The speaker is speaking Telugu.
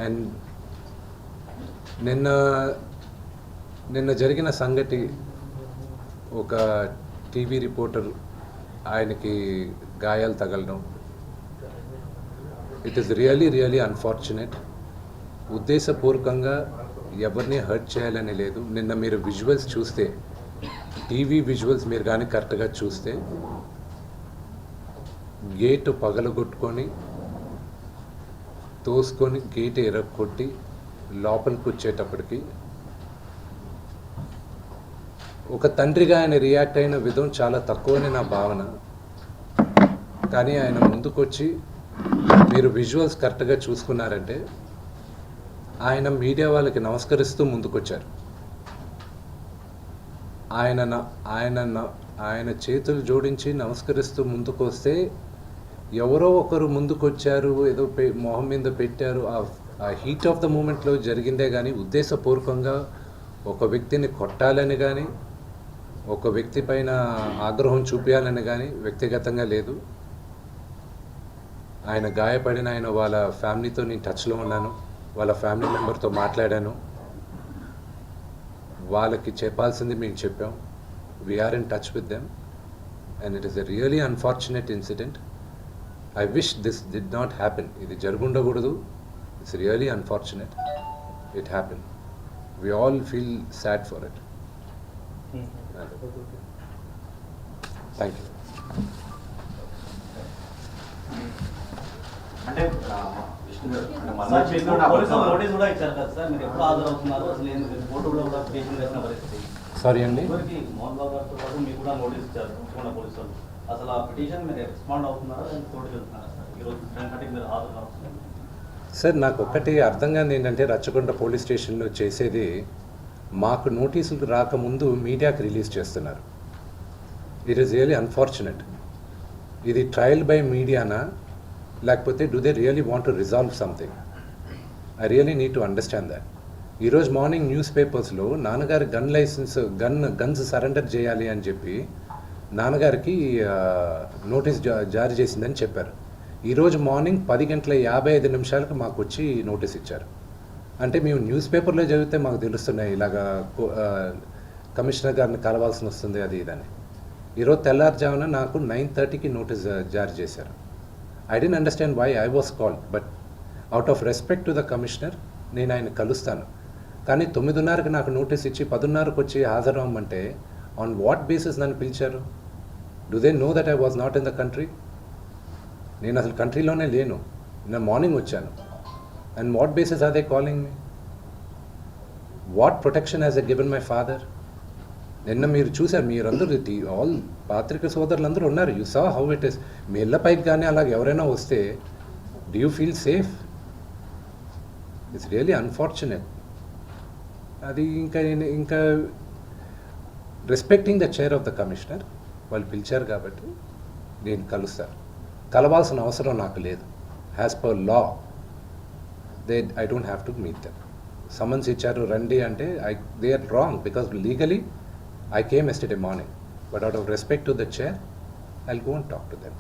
అండ్ నిన్న నిన్న జరిగిన సంగతి ఒక టీవీ రిపోర్టర్ ఆయనకి గాయాలు తగలడం, ఇట్ ఈస్ రియలీ అన్ఫార్చునేట్. ఉద్దేశపూర్వకంగా ఎవరిని హర్ట్ చేయాలని లేదు. నిన్న మీరు విజువల్స్ చూస్తే, టీవీ విజువల్స్ మీరు కానీ కరెక్ట్గా చూస్తే, గేటు పగలగొట్టుకొని తోసుకొని గేటు ఎరగొట్టి లోపలికి వచ్చేటప్పటికి ఒక తండ్రిగా ఆయన రియాక్ట్ అయిన విధం చాలా తక్కువని నా భావన. కానీ ఆయన ముందుకొచ్చి మీరు విజువల్స్ కరెక్ట్గా చూసుకున్నారంటే ఆయన మీడియా వాళ్ళకి నమస్కరిస్తూ ముందుకొచ్చారు. ఆయన చేతులు జోడించి నమస్కరిస్తూ ముందుకు వస్తే ఎవరో ఒకరు ముందుకొచ్చారు, ఏదో మొహం మీద పెట్టారు. ఆ హీట్ ఆఫ్ ద మూమెంట్లో జరిగిందే కానీ ఉద్దేశపూర్వకంగా ఒక వ్యక్తిని కొట్టాలని కానీ ఒక వ్యక్తి పైన ఆగ్రహం చూపించాలని కానీ వ్యక్తిగతంగా లేదు. ఆయన గాయపడిన వాళ్ళ ఫ్యామిలీతో నేను టచ్లో ఉన్నాను, వాళ్ళ ఫ్యామిలీ మెంబర్తో మాట్లాడాను. వాళ్ళకి చెప్పాల్సింది మేము చెప్పాం. We're in touch with them and it is a really unfortunate incident. I wish this did not happen. ఇది జరుగుండకూడదు. It's really unfortunate. It happen. We all feel sad for it. Thank you. అంటే నోటీస్ కూడా ఇచ్చారు కదా సార్, మీరు ఎప్పుడు హాజరవుతున్నారు అసలు కోర్టు కూడా పిటిషన్ వేసిన పరిస్థితి. సారీ అండి, మోహన్ బాబు గారితో పాటు మీకు కూడా నోటీస్ ఇచ్చారు పోలీసు వాళ్ళు. అసలు ఆ పిటిషన్ మీరు రెస్పాండ్ అవుతున్నారా, కోర్టుకి వెళ్తున్నారా సార్? ఈరోజు 10:30 మీరు హాజరు. సార్ నాకు ఒక్కటి అర్థం కాదు ఏంటంటే, రచ్చకొండ పోలీస్ స్టేషన్లో చేసేది మాకు నోటీసులు రాకముందు మీడియాకి రిలీజ్ చేస్తున్నారు. It is really unfortunate. ఇది ట్రయల్ బై మీడియానా, లేకపోతే do they really want to resolve something? I really need to understand that. ఈరోజు మార్నింగ్ న్యూస్ పేపర్స్లో నాన్నగారి గన్స్ సరెండర్ చేయాలి అని చెప్పి నాన్నగారికి నోటీస్ జారీ చేసిందని చెప్పారు. ఈరోజు మార్నింగ్ 10:55 మాకు వచ్చి నోటీస్ ఇచ్చారు. అంటే మేము న్యూస్ పేపర్లో చదివితే మాకు తెలుస్తున్నాయి ఇలాగా కమిషనర్ గారిని కలవాల్సి వస్తుంది అది ఇదని. ఈరోజు తెల్లారుజామున నాకు 9:30కి నోటీస్ జారీ చేశారు. I don't understand why I was called, but out of respect to the commissioner నేను ఆయన కలుస్తాను. కానీ 9:30కి నాకు నోటీస్ ఇచ్చి 10:30కి వచ్చి హాజరవ్వమంటే ఆన్ వాట్ బేసిస్ నన్ను పిలిచారు? Do they know that I was not in the country? నేను అసలు కంట్రీలోనే లేను. నేను మార్నింగ్ వచ్చాను. And what basis are they calling me? What protection has a given my father? నిన్న మీరు చూశారు, మీరందరూ ఆల్ పాత్రిక సోదరులందరూ ఉన్నారు. You saw how it is. మీ ఇళ్ళ పైకి కానీ అలాగ ఎవరైనా వస్తే do you feel safe? It's really unfortunate. అది ఇంకా respecting the chair of the commissioner, వాళ్ళు పిలిచారు కాబట్టి నేను కలుస్తాను. కలవాల్సిన అవసరం నాకు లేదు. As per law I don't have to meet them. Summons ఇచ్చారు రండి అంటే they are wrong because legally I came yesterday morning, but out of respect to the chair I'll go and talk to them.